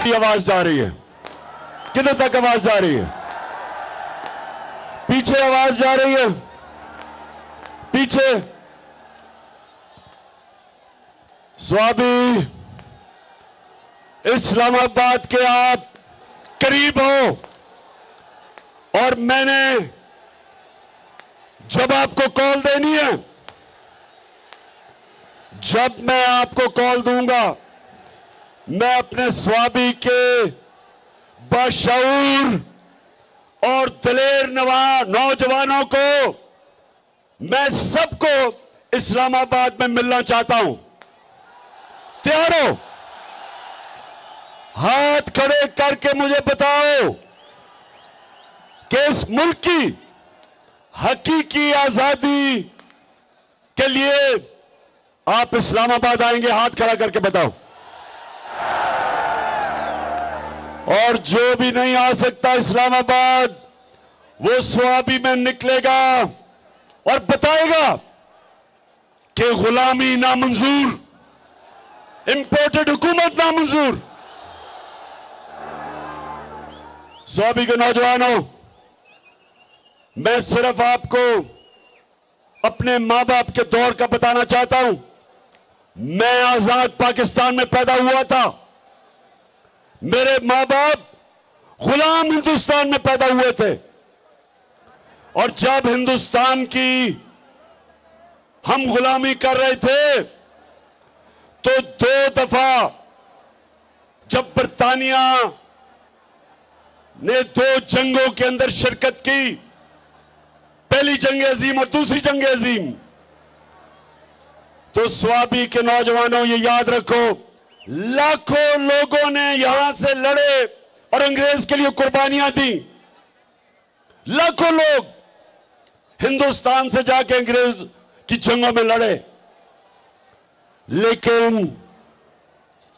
की आवाज जा रही है? किधर तक आवाज जा रही है? पीछे आवाज जा रही है, पीछे। स्वाबी, इस्लामाबाद के आप करीब हो, और मैंने जब आपको कॉल देनी है, जब मैं आपको कॉल दूंगा, मैं अपने स्वाबी के बाशऊर और दलेर नौजवानों को, मैं सबको इस्लामाबाद में मिलना चाहता हूं। तैयार हो? हाथ खड़े करके मुझे बताओ कि इस मुल्क की हकीकी आजादी के लिए आप इस्लामाबाद आएंगे? हाथ खड़ा करके बताओ। और जो भी नहीं आ सकता इस्लामाबाद, वो स्वाबी में निकलेगा और बताएगा कि गुलामी नामंजूर, इंपोर्टेड हुकूमत नामंजूर। स्वाबी के नौजवानों, मैं सिर्फ आपको अपने मां बाप के दौर का बताना चाहता हूं। मैं आजाद पाकिस्तान में पैदा हुआ था, मेरे मां बाप गुलाम हिंदुस्तान में पैदा हुए थे, और जब हिंदुस्तान की हम गुलामी कर रहे थे तो 2 दफा जब बरतानिया ने 2 जंगों के अंदर शिरकत की, पहली जंग अजीम और दूसरी जंग अजीम, तो स्वाबी के नौजवानों ये याद रखो, लाखों लोगों ने यहां से लड़े और अंग्रेज के लिए कुर्बानियां दी। लाखों लोग हिंदुस्तान से जाके अंग्रेज की जंगों में लड़े, लेकिन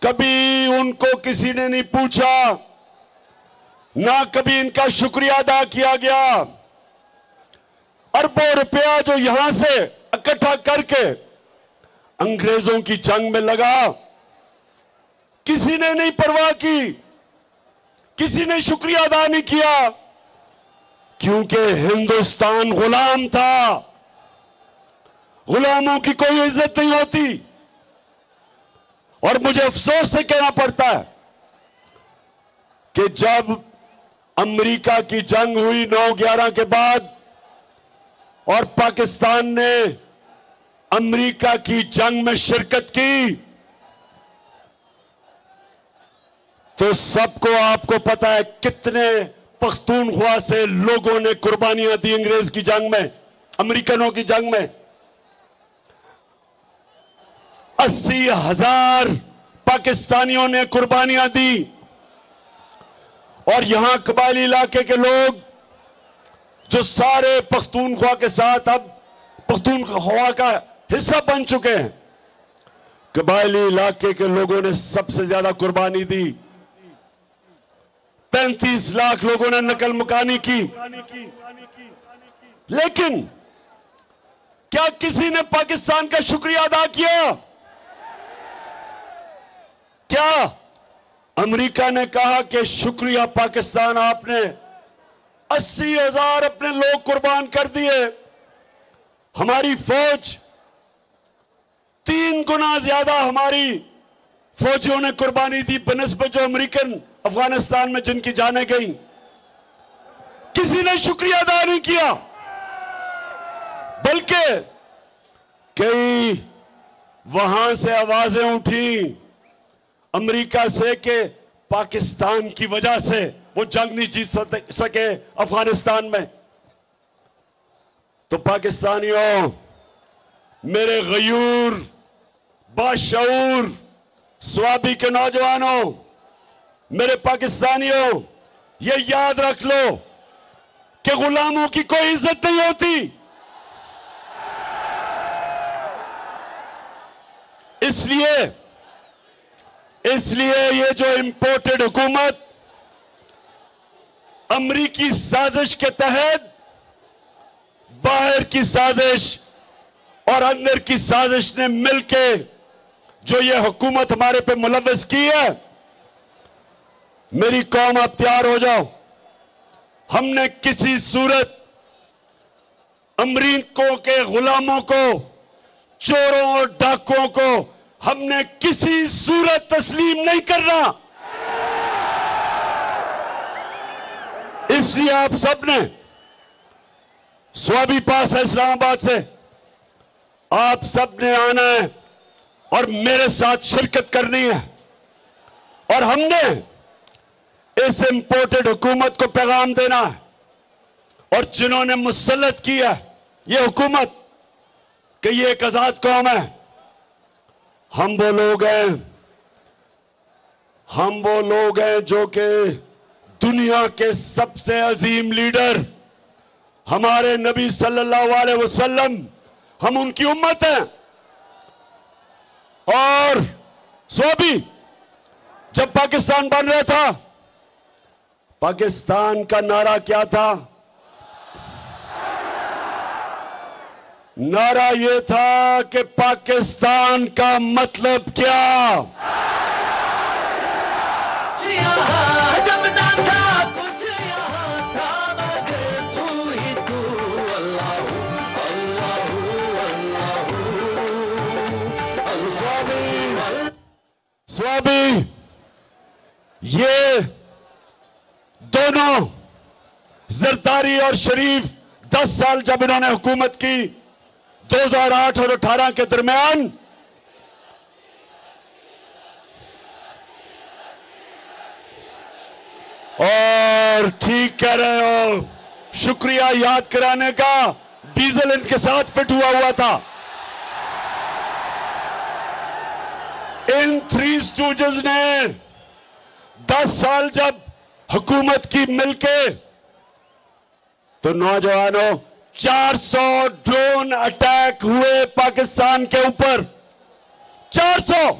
कभी उनको किसी ने नहीं पूछा, ना कभी इनका शुक्रिया अदा किया गया। अरबों रुपया जो यहां से इकट्ठा करके अंग्रेजों की जंग में लगा, किसी ने नहीं परवाह की, किसी ने शुक्रिया अदा नहीं किया, क्योंकि हिंदुस्तान गुलाम था। गुलामों की कोई इज्जत नहीं होती। और मुझे अफसोस से कहना पड़ता है कि जब अमेरिका की जंग हुई 9/11 के बाद और पाकिस्तान ने अमेरिका की जंग में शिरकत की, तो सबको आपको पता है कितने पख्तूनख्वा से लोगों ने कुर्बानियां दी अंग्रेज की जंग में, अमेरिकनों की जंग में। 80,000 पाकिस्तानियों ने कुर्बानियां दी, और यहां कबायली इलाके के लोग जो सारे पख्तूनख्वा के साथ अब पख्तूनख्वा का हिस्सा बन चुके हैं, कबायली इलाके के लोगों ने सबसे ज्यादा कुर्बानी दी। 35 लाख लोगों ने नकल मुकानी की। लेकिन क्या किसी ने पाकिस्तान का शुक्रिया अदा किया? क्या अमेरिका ने कहा कि शुक्रिया पाकिस्तान, आपने 80,000 अपने लोग कुर्बान कर दिए, हमारी फौज 3 गुना ज्यादा हमारी फौजियों ने कुर्बानी दी बनिस्बत जो अमेरिकन अफगानिस्तान में जिनकी जानें गई? किसी ने शुक्रिया अदा नहीं किया, बल्कि कई वहां से आवाजें उठी अमेरिका से कि पाकिस्तान की वजह से वो जंग नहीं जीत सके अफगानिस्तान में। तो पाकिस्तानियों, मेरे गयूर बाशऊर स्वाबी के नौजवानों, मेरे पाकिस्तानियों, ये याद रख लो कि गुलामों की कोई इज्जत नहीं होती। इसलिए ये जो इंपोर्टेड हुकूमत अमरीकी साजिश के तहत बाहर की साजिश और अंदर की साजिश ने मिलके जो ये हुकूमत हमारे पे मुलव्वस की है, मेरी कौम, आप तैयार हो जाओ। हमने किसी सूरत अमरीकों के गुलामों को, चोरों और डाकुओं को हमने किसी सूरत तस्लीम नहीं करना। इसलिए आप सबने स्वाबी पास है इस्लामाबाद से, आप सबने आना है और मेरे साथ शिरकत करनी है। और हमने इस इंपोर्टेड हुकूमत को पैगाम देना है, और जिन्होंने मुसल्लत किया ये हुकूमत कि ये एक आजाद कौम है, हम वो लोग हैं जो कि दुनिया के सबसे अजीम लीडर हमारे नबी सल्लल्लाहु अलैहि वसल्लम, हम उनकी उम्मत हैं। और स्वाबी, जब पाकिस्तान बन रहा था, पाकिस्तान का नारा क्या था? नारा यह था कि पाकिस्तान का मतलब क्या? जब ना था कुछ यहाँ था, मगर तू ही तू, अल्लाह अल्लाह। स्वाबी, ये दोनों जरदारी और शरीफ 10 साल जब इन्होंने हुकूमत की 2008 और 18 के दरमियान, और ठीक कह रहे हो, शुक्रिया याद कराने का, डीजल इनके साथ फिट हुआ था। इन थ्री स्टूजेस ने 10 साल जब हुकूमत की मिलके, तो नौजवानों 400 ड्रोन अटैक हुए पाकिस्तान के ऊपर, 400।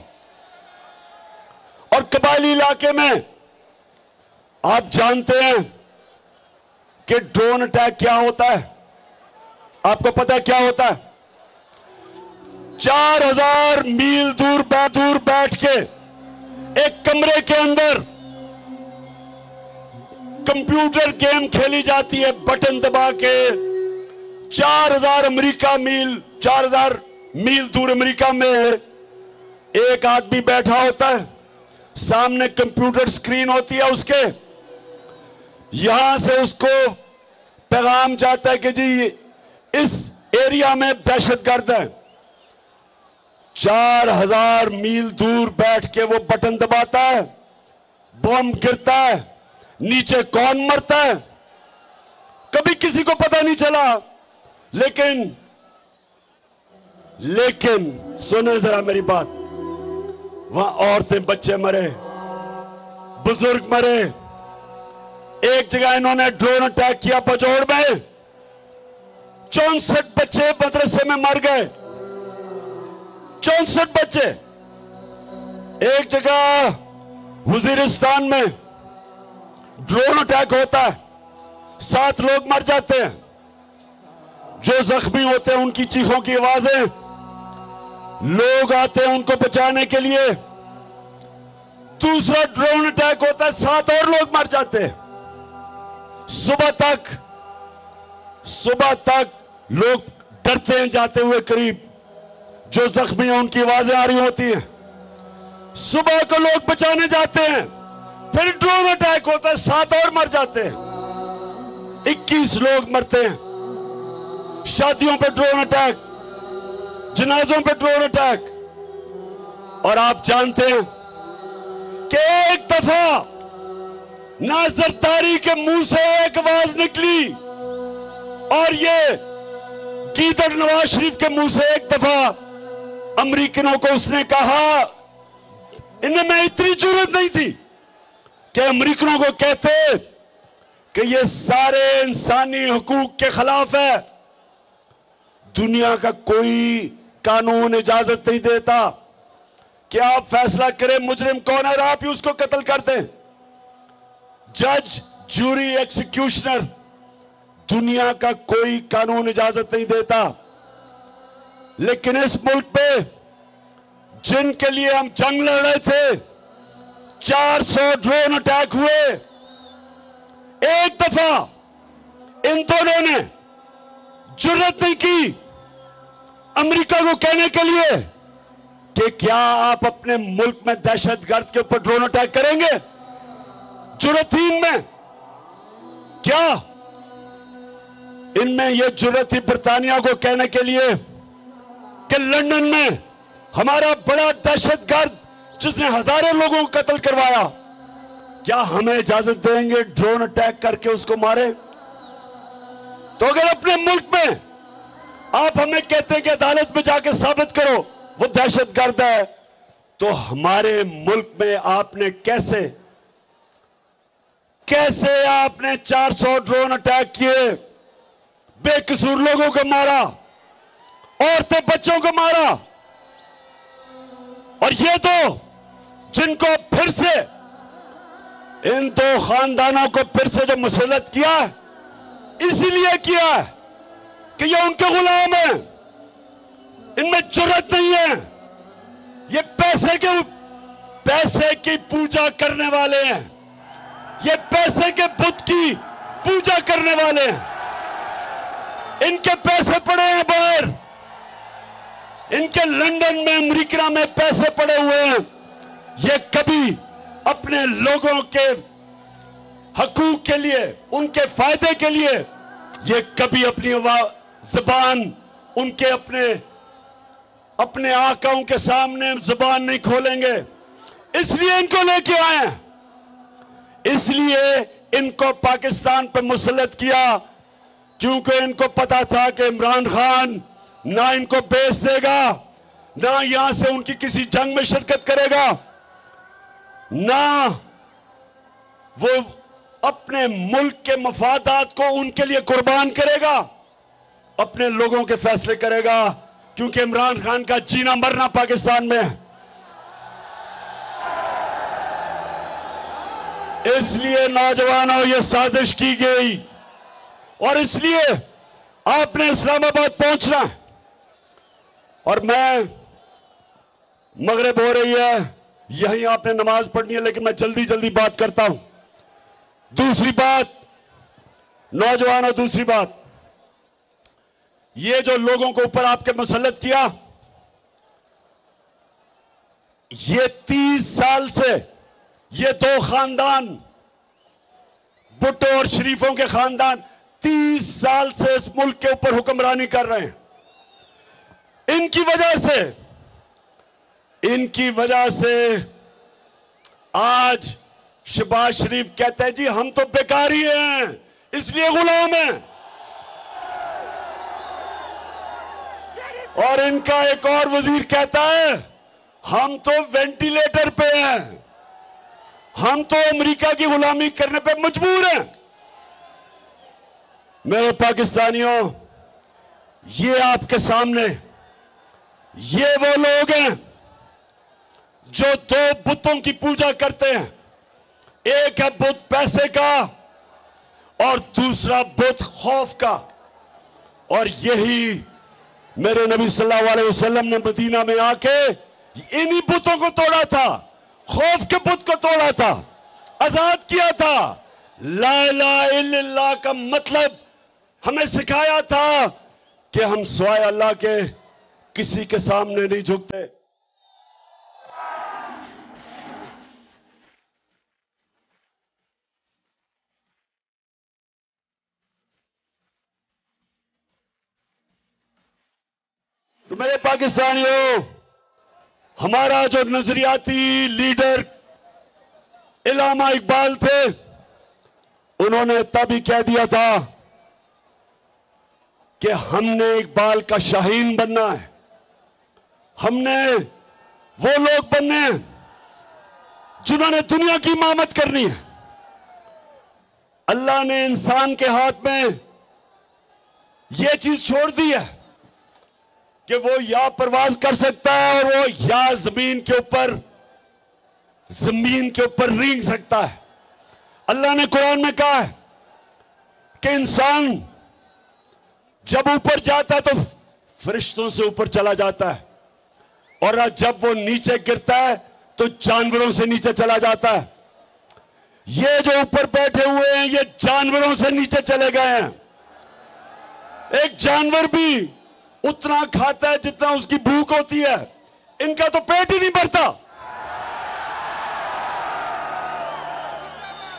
और कबायली इलाके में आप जानते हैं कि ड्रोन अटैक क्या होता है? आपको पता है क्या होता है? 4000 मील दूर बैठ के एक कमरे के अंदर कंप्यूटर गेम खेली जाती है, बटन दबा के। 4000 मील दूर अमेरिका में एक आदमी बैठा होता है, सामने कंप्यूटर स्क्रीन होती है उसके, यहां से उसको पैगाम जाता है कि जी इस एरिया में दहशतगर्द है। 4000 मील दूर बैठ के वो बटन दबाता है, बम गिरता है, नीचे कौन मरता है कभी किसी को पता नहीं चला। लेकिन सुने जरा मेरी बात, वहां औरतें बच्चे मरे, बुजुर्ग मरे। एक जगह इन्होंने ड्रोन अटैक किया पचौड़ में, 64 बच्चे मदरसे में मर गए, 64 बच्चे। एक जगह वजीरिस्तान में ड्रोन अटैक होता है, 7 लोग मर जाते हैं। जो जख्मी होते हैं उनकी चीखों की आवाजें, लोग आते हैं उनको बचाने के लिए। दूसरा ड्रोन अटैक होता है, 7 और लोग मर जाते हैं। सुबह तक लोग डरते हैं जाते हुए करीब, जो जख्मी हैं उनकी आवाजें आ रही होती हैं। सुबह को लोग बचाने जाते हैं, फिर ड्रोन अटैक होता है, 7 और मर जाते हैं, 21 लोग मरते हैं। शादियों पे ड्रोन अटैक, जनाजों पे ड्रोन अटैक। और आप जानते हैं कि एक दफा ना जरदारी के मुंह से एक आवाज निकली, और ये गीदड़ नवाज शरीफ के मुंह से एक दफा अमरीकनों को उसने कहा, इनमें इतनी जरूरत नहीं थी कि अमरीकनों को कहते कि ये सारे इंसानी हुकूक के खिलाफ है। दुनिया का कोई कानून इजाजत नहीं देता कि आप फैसला करें मुजरिम कौन है और आप ही उसको कत्ल कर दें। जज, जूरी, एक्सिक्यूशनर, दुनिया का कोई कानून इजाजत नहीं देता। लेकिन इस मुल्क पे जिनके लिए हम जंग लड़ रहे थे, 400 ड्रोन अटैक हुए। एक दफा इन दोनों ने जुर्रत नहीं की अमेरिका को कहने के लिए कि क्या आप अपने मुल्क में दहशतगर्द के ऊपर ड्रोन अटैक करेंगे। जुर्रत थी इनमें क्या? इनमें यह जुर्रत थी बरतानिया को कहने के लिए कि लंदन में हमारा बड़ा दहशतगर्द जिसने हजारों लोगों को कत्ल करवाया, क्या हमें इजाजत देंगे ड्रोन अटैक करके उसको मारे? तो अगर अपने मुल्क में आप हमें कहते हैं कि अदालत में जाके साबित करो वो दहशतगर्द है, तो हमारे मुल्क में आपने कैसे आपने 400 ड्रोन अटैक किए, बेकसूर लोगों को मारा, औरतें बच्चों को मारा। और ये तो जिनको फिर से इन दो खानदानों को फिर से जो मुसल्लत किया है, इसीलिए किया है कि ये उनके गुलाम हैं, इनमें जुर्रत नहीं है, ये पैसे की पूजा करने वाले हैं, ये पैसे के बुत की पूजा करने वाले हैं। इनके पैसे पड़े हैं बाहर, इनके लंदन में अमेरिका में पैसे पड़े हुए हैं। ये कभी अपने लोगों के हकूक के लिए, उनके फायदे के लिए, ये कभी अपनी जुबान उनके अपने आकाओं के सामने जुबान नहीं खोलेंगे। इसलिए इनको लेके आए हैं, इसलिए इनको पाकिस्तान पर मुसल्लत किया, क्योंकि इनको पता था कि इमरान खान ना इनको बेच देगा, ना यहां से उनकी किसी जंग में शिरकत करेगा, ना वो अपने मुल्क के मफादात को उनके लिए कुर्बान करेगा, अपने लोगों के फैसले करेगा, क्योंकि इमरान खान का जीना मरना पाकिस्तान में है। इसलिए नौजवानों ये साजिश की गई और इसलिए आपने इस्लामाबाद पहुंचना है। और मैं मगरिब हो रही है, यहीं आपने नमाज पढ़नी है, लेकिन मैं जल्दी जल्दी बात करता हूं। दूसरी बात नौजवानों, दूसरी बात, ये जो लोगों को ऊपर आपके मुसल्लत किया, ये 30 साल से ये दो खानदान, भुट्टो और शरीफों के खानदान 30 साल से इस मुल्क के ऊपर हुक्मरानी कर रहे हैं। इनकी वजह से आज शहबाज शरीफ कहते हैं जी हम तो बेकारी हैं, इसलिए गुलाम हैं। और इनका एक और वजीर कहता है हम तो वेंटिलेटर पे हैं, हम तो अमेरिका की गुलामी करने पे मजबूर हैं। मेरे पाकिस्तानियों, ये आपके सामने ये वो लोग हैं जो दो बुतों की पूजा करते हैं। एक है बुत पैसे का और दूसरा बुत खौफ का। और यही मेरे नबी सल्लल्लाहु अलैहि वसल्लम ने मदीना में आके इन्हीं बुतों को तोड़ा था, खौफ के बुत को तोड़ा था, आजाद किया था। ला इलाहा इल्लल्लाह का मतलब हमें सिखाया था कि हम सिवाय अल्लाह के किसी के सामने नहीं झुकते। तो मेरे पाकिस्तानियों, हमारा जो नजरियाती लीडर इल्लामा इकबाल थे, उन्होंने तब ही कह दिया था कि हमने इकबाल का शाहीन बनना है, हमने वो लोग बनने हैं जिन्होंने दुनिया की इमामत करनी है। अल्लाह ने इंसान के हाथ में यह चीज छोड़ दी है कि वो या परवाज कर सकता है और वो या जमीन के ऊपर रेंग सकता है। अल्लाह ने कुरान में कहा है कि इंसान जब ऊपर जाता है तो फरिश्तों से ऊपर चला जाता है, और जब वो नीचे गिरता है तो जानवरों से नीचे चला जाता है। ये जो ऊपर बैठे हुए हैं ये जानवरों से नीचे चले गए हैं। एक जानवर भी उतना खाता है जितना उसकी भूख होती है, इनका तो पेट ही नहीं भरता।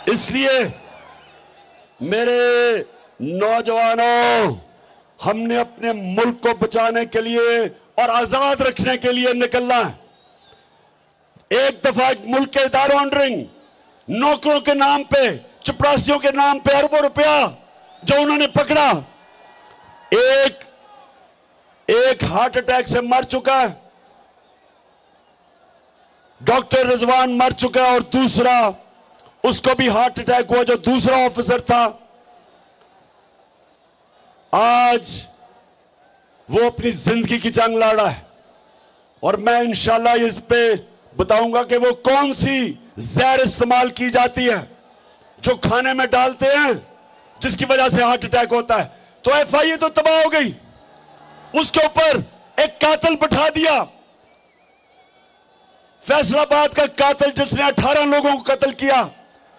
इसलिए मेरे नौजवानों, हमने अपने मुल्क को बचाने के लिए और आजाद रखने के लिए निकलना है। एक दफा मुल्क के दारोंडरिंग नौकरों के नाम पे, चपरासियों के नाम पे अरबों रुपया जो उन्होंने पकड़ा, एक हार्ट अटैक से मर चुका है, डॉक्टर रिजवान मर चुका है, और दूसरा उसको भी हार्ट अटैक हुआ जो दूसरा ऑफिसर था। आज वो अपनी जिंदगी की जंग लड़ रहा है और मैं इंशाल्लाह इस पे बताऊंगा कि वो कौन सी जहर इस्तेमाल की जाती है जो खाने में डालते हैं जिसकी वजह से हार्ट अटैक होता है। तो एफआईए तो तबाह हो गई, उसके ऊपर एक कातिल बैठा दिया, फैसलाबाद का कातिल जिसने 18 लोगों को कत्ल किया,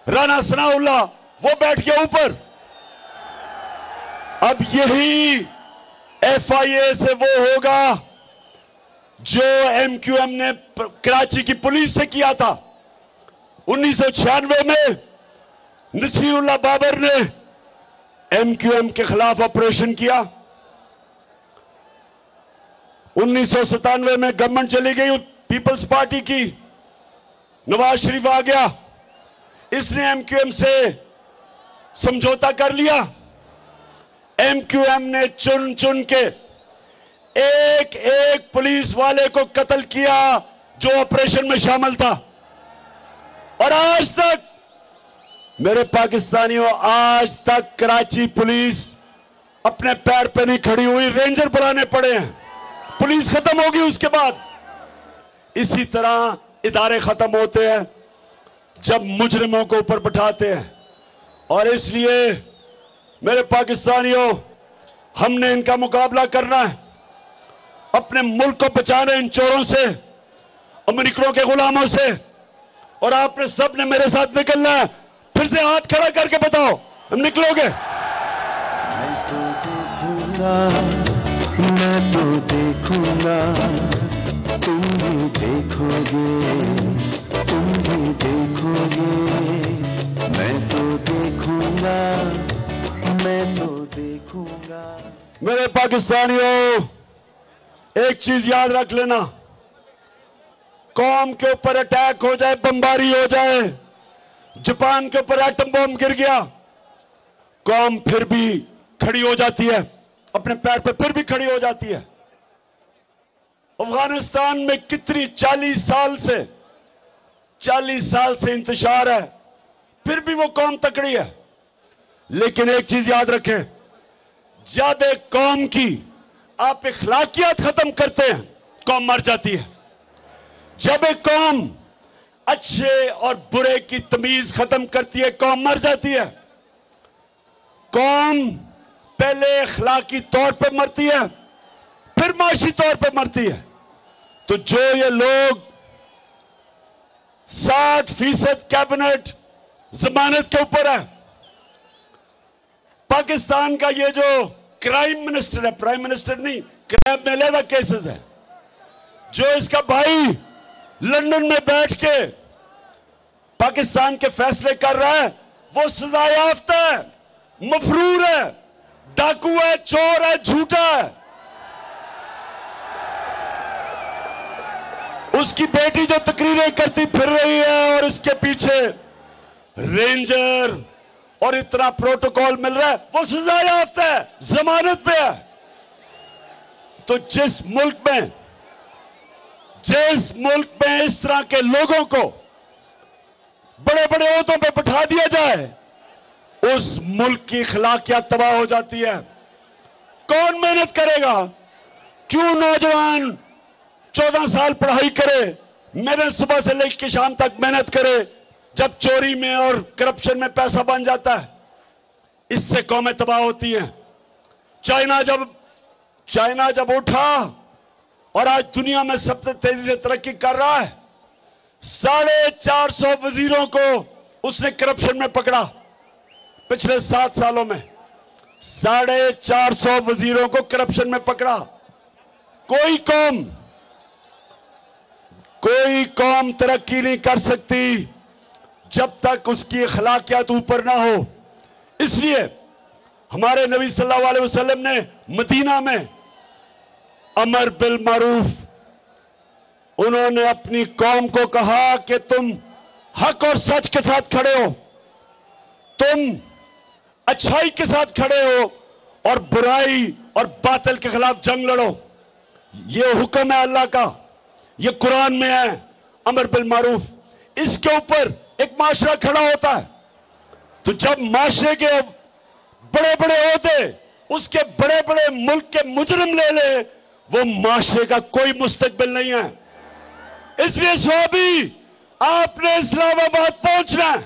राना सनाउल्लाह, वो बैठ गया ऊपर। अब यही एफआईए से वो होगा जो एमक्यूएम ने कराची की पुलिस से किया था। 1996 में नसीरुल्लाह बाबर ने एमक्यूएम के खिलाफ ऑपरेशन किया। 1997 में गवर्नमेंट चली गई पीपल्स पार्टी की, नवाज शरीफ आ गया, इसने एमक्यूएम से समझौता कर लिया। एमक्यूएम ने चुन चुन के एक एक पुलिस वाले को कत्ल किया जो ऑपरेशन में शामिल था। और आज तक मेरे पाकिस्तानियों, आज तक कराची पुलिस अपने पैर पे नहीं खड़ी हुई, रेंजर बुलाने पड़े हैं। पुलिस खत्म होगी उसके बाद। इसी तरह इदारे खत्म होते हैं जब मुजरिमों को ऊपर बिठाते हैं। और इसलिए मेरे पाकिस्तानियों, हमने इनका मुकाबला करना है, अपने मुल्क को बचाना इन चोरों से, अमेरिकनों के गुलामों से। और आपने सब ने मेरे साथ निकलना है। फिर से हाथ खड़ा करके बताओ, हम निकलोगे? मैं तो देखूंगा, मैं तो देखूंगा, तुम भी देखोगे, तुम भी देखोगे। मैं तो देखूंगा, मैं तो देखूंगा। मेरे पाकिस्तानियों, एक चीज याद रख लेना, कौम के ऊपर अटैक हो जाए, बमबारी हो जाए, जापान के ऊपर एटम बम गिर गया, कौम फिर भी खड़ी हो जाती है, अपने पैर पे फिर भी खड़ी हो जाती है। अफगानिस्तान में कितनी 40 साल से इंतशार है, फिर भी वो कौम तकड़ी है। लेकिन एक चीज याद रखें, जब एक कौम की आप इखलाकियात खत्म करते हैं, कौम मर जाती है। जब एक कौम अच्छे और बुरे की तमीज खत्म करती है, कौम मर जाती है। कौम पहले इखलाकी तौर पे मरती है, फिर माशी तौर पे मरती है। तो जो ये लोग 60% कैबिनेट जमानत के ऊपर है, पाकिस्तान का ये जो क्राइम मिनिस्टर है, प्राइम मिनिस्टर नहीं, क्राइम में अलग केसेस है, जो इसका भाई लंदन में बैठ के पाकिस्तान के फैसले कर रहा है, वो सजा याफ्ता है, मफरूर है, डाकू है, चोर है, झूठा है। उसकी बेटी जो तकरीरें करती फिर रही है और इसके पीछे रेंजर और इतना प्रोटोकॉल मिल रहा है, वो सजा याफ्ता है, जमानत पे है। तो जिस मुल्क में इस तरह के लोगों को बड़े बड़े ओहदों पे बिठा दिया जाए, उस मुल्क की अखलाकियात तबाह हो जाती है। कौन मेहनत करेगा? क्यों नौजवान 14 साल पढ़ाई करे, मेहनत सुबह से लेकर शाम तक मेहनत करे, जब चोरी में और करप्शन में पैसा बन जाता है, इससे कौमें तबाह होती हैं। चाइना जब उठा और आज दुनिया में सबसे तेजी से तरक्की कर रहा है, 450 वजीरों को उसने करप्शन में पकड़ा। पिछले 7 सालों में 450 वजीरों को करप्शन में पकड़ा। कोई कौम तरक्की नहीं कर सकती जब तक उसकी अखलाकियात ऊपर ना हो। इसलिए हमारे नबी सल्लल्लाहु अलैहि वसल्लम ने मदीना में अमर बिल मारूफ, उन्होंने अपनी कौम को कहा कि तुम हक और सच के साथ खड़े हो, तुम अच्छाई के साथ खड़े हो और बुराई और बातिल के खिलाफ जंग लड़ो। ये हुक्म है अल्लाह का, ये कुरान में है, अमर बिल मारूफ। इसके ऊपर एक माशरा खड़ा होता है। तो जब माशरे के बड़े बड़े होते उसके बड़े बड़े मुल्क के मुजरिम ले ले, वो माशरे का कोई मुस्तकबिल नहीं है। इसलिए स्वाबी, आपने इस्लामाबाद पहुंचना है,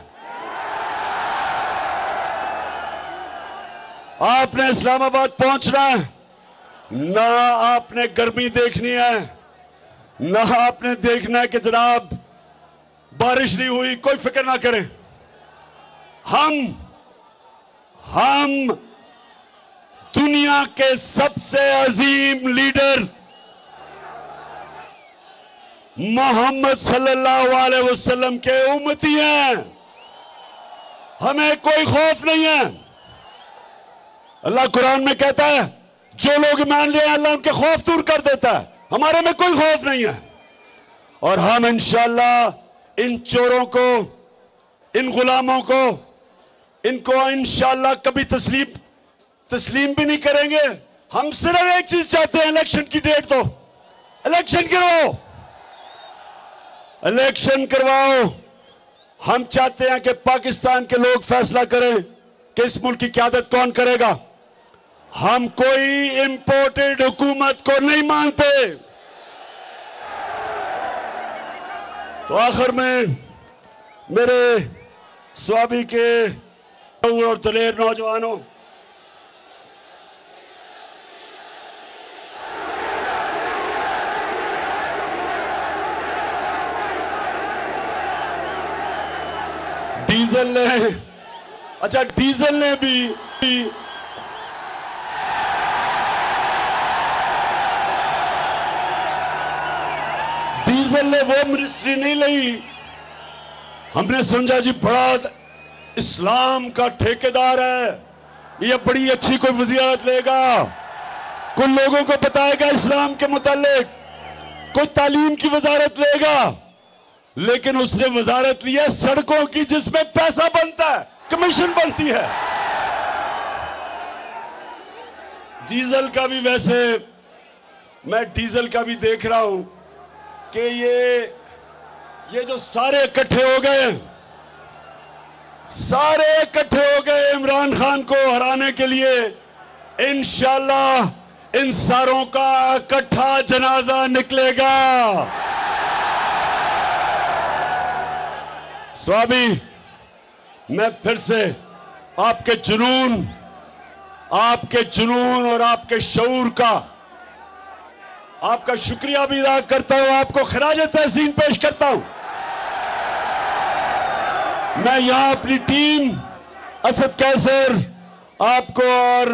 आपने इस्लामाबाद पहुंचना है। ना आपने गर्मी देखनी है, ना आपने देखना है कि जनाब बारिश नहीं हुई, कोई फिक्र ना करें। हम दुनिया के सबसे अजीम लीडर मोहम्मद सल्लल्लाहु अलैहि वसल्लम के उम्मती हैं। हमें कोई खौफ नहीं है। अल्लाह कुरान में कहता है जो लोग मान लिया अल्लाह उनके खौफ दूर कर देता है। हमारे में कोई खौफ नहीं है। और हम इंशाअल्लाह इन चोरों को, इन गुलामों को, इनको इंशाअल्लाह कभी तस्लीम भी नहीं करेंगे। हम सिर्फ एक चीज चाहते हैं, इलेक्शन की डेट दो, इलेक्शन करवाओ, इलेक्शन करवाओ। हम चाहते हैं कि पाकिस्तान के लोग फैसला करें कि इस मुल्क की क़यादत कौन करेगा। हम कोई इंपोर्टेड हुकूमत को नहीं मानते। तो आखिर में मेरे स्वाबी के और दलेर नौजवानों, डीजल ने, अच्छा डीजल ने भी वो मिनिस्ट्री नहीं ली। हमने समझा जी बड़ा इस्लाम का ठेकेदार है, ये बड़ी अच्छी कोई वज़ीरत लेगा, कुछ लोगों को बताएगा इस्लाम के मुतालिक, कोई तालीम की वजारत लेगा। लेकिन उसने वजारत ली है सड़कों की, जिसमें पैसा बनता है, कमीशन बनती है। डीजल का भी, वैसे मैं डीजल का भी देख रहा हूं कि ये जो सारे इकट्ठे हो गए, सारे इकट्ठे हो गए इमरान खान को हराने के लिए, इंशाअल्लाह इन सारों का इकट्ठा जनाजा निकलेगा। स्वाबी, मैं फिर से आपके जुनून और आपके शऊर का आपका शुक्रिया भी अदा करता हूं, आपको खराज तहसीन पेश करता हूं। मैं यहां अपनी टीम असद कैसर, आपको और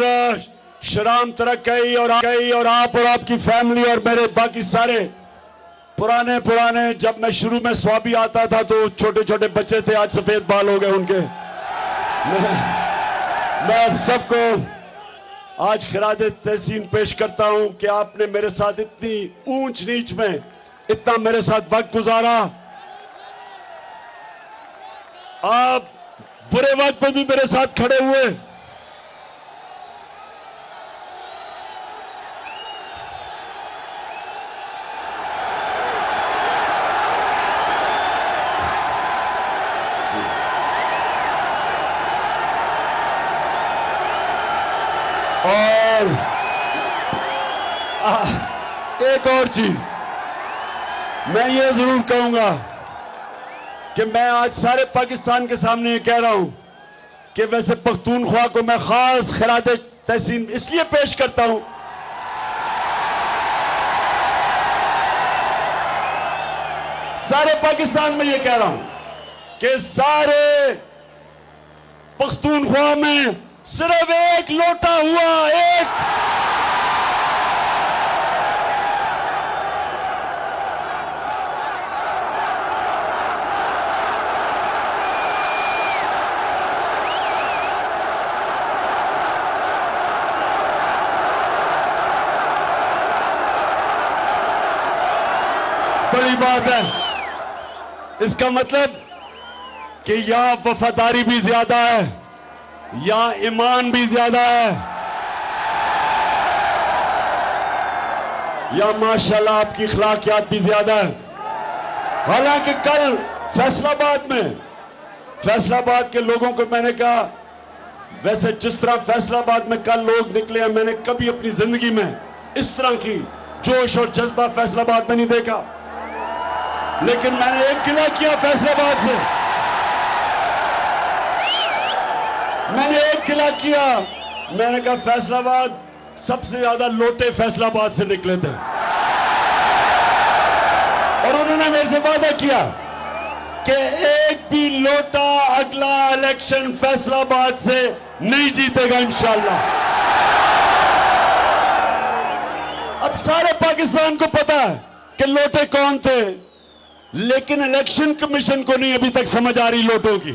शराम तरक्की और आप और आपकी फैमिली और मेरे बाकी सारे पुराने, जब मैं शुरू में स्वाबी आता था तो छोटे छोटे बच्चे थे, आज सफेद बाल हो गए उनके। मैं आप सबको आज खराज तहसीन पेश करता हूं कि आपने मेरे साथ इतनी ऊंच नीच में इतना मेरे साथ वक्त गुजारा। आप बुरे वक्त पर भी मेरे साथ खड़े हुए। और एक और चीज मैं ये जरूर कहूंगा कि मैं आज सारे पाकिस्तान के सामने कह रहा हूं कि वैसे पख्तूनख्वा को मैं खास खराज तहसीन इसलिए पेश करता हूं, सारे पाकिस्तान में ये कह रहा हूं कि सारे पख्तूनख्वा में सिर्फ एक लोटा हुआ, एक। बड़ी बात है। इसका मतलब कि यहां वफादारी भी ज्यादा है, यहां ईमान भी ज्यादा है, यहां माशाल्लाह आपकी अखलाकियात भी ज्यादा है। हालांकि कल फैसलाबाद के लोगों को मैंने कहा, वैसे जिस तरह फैसलाबाद में कल लोग निकले हैं, मैंने कभी अपनी जिंदगी में इस तरह की जोश और जज्बा फैसलाबाद में नहीं देखा। लेकिन मैंने एक गिला किया फैसलाबाद से, मैंने एक गिला किया। मैंने कहा फैसलाबाद, सबसे ज्यादा लोटे फैसलाबाद से निकले थे, और उन्होंने मेरे से वादा किया कि एक भी लोटा अगला इलेक्शन फैसलाबाद से नहीं जीतेगा इंशाल्लाह। अब सारे पाकिस्तान को पता है कि लोटे कौन थे, लेकिन इलेक्शन कमीशन को नहीं अभी तक समझ आ रही लोटों की।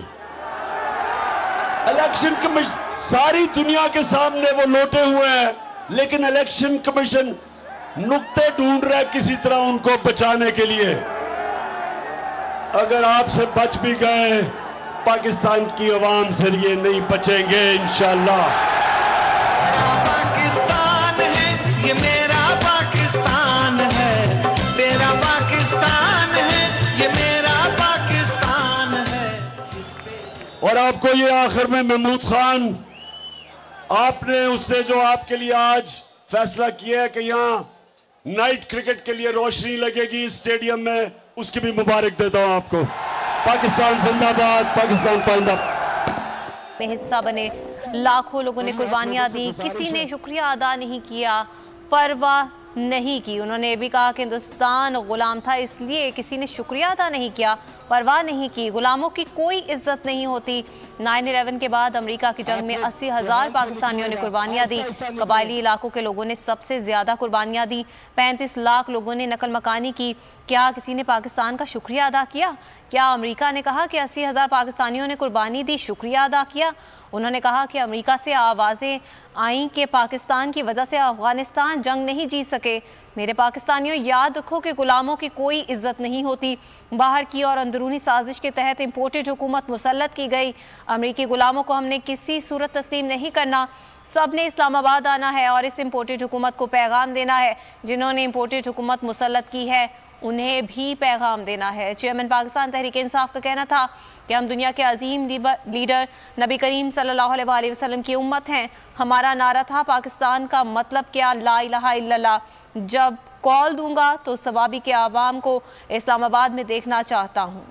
इलेक्शन कमीशन, सारी दुनिया के सामने वो लोटे हुए हैं, लेकिन इलेक्शन कमीशन नुक्ते ढूंढ रहा है किसी तरह उनको बचाने के लिए। अगर आपसे बच भी गए, पाकिस्तान की आवाम से ये नहीं बचेंगे इंशाल्लाह। पाकिस्तान है ये, मेरा पाकिस्तान है, तेरा पाकिस्तान है ये, मेरा पाकिस्तान है। और आपको ये आखिर में महमूद खान, आपने उसने जो आपके लिए आज फैसला किया है कि यहाँ नाइट क्रिकेट के लिए रोशनी लगेगी इस स्टेडियम में, उसकी भी मुबारक देता हूँ आपको। पाकिस्तान जिंदाबाद, पाकिस्तान पाइंदाबाद। में हिस्सा बने लाखों लोगों ने कुर्बानियां दी, किसी ने शुक्रिया अदा नहीं किया, परवाह नहीं की। उन्होंने भी कहा कि हिंदुस्तान गुलाम था, इसलिए किसी ने शुक्रिया अदा नहीं किया, परवाह नहीं की। गुलामों की कोई इज्जत नहीं होती। 9/11 के बाद अमेरिका की जंग में 80,000 पाकिस्तानियों ने कुर्बानियां दी। कबायली इलाकों के लोगों ने सबसे ज्यादा कुर्बानियां दी। 35 लाख लोगों ने नकल मकानी की। क्या किसी ने पाकिस्तान का शुक्रिया अदा किया? क्या अमेरिका ने कहा कि 80,000 पाकिस्तानियों ने कुर्बानी दी, शुक्रिया अदा किया? उन्होंने कहा कि अमेरिका से आवाज़ें आई कि पाकिस्तान की वजह से अफगानिस्तान जंग नहीं जीत सके। मेरे पाकिस्तानियों, याद रखो कि गुलामों की कोई इज्जत नहीं होती। बाहर की और अंदरूनी साजिश के तहत इम्पोर्टेड हुकूमत मुसल्लत की गई। अमेरिकी गुलामों को हमने किसी सूरत तस्लीम नहीं करना। सब ने इस्लामाबाद आना है और इस इम्पोर्टेड हुकूमत को पैगाम देना है। जिन्होंने इम्पोर्टेड हुकूमत मुसल्लत की है, उन्हें भी पैगाम देना है। चेयरमैन पाकिस्तान तहरीक इंसाफ का कहना था कि हम दुनिया के अजीम लीडर नबी करीम सल्लल्लाहु अलैहि वसल्लम की उम्मत हैं। हमारा नारा था पाकिस्तान का मतलब क्या, ला इलाहा इल्लल्लाह। जब कॉल दूंगा तो सवाबी के आवाम को इस्लामाबाद में देखना चाहता हूँ।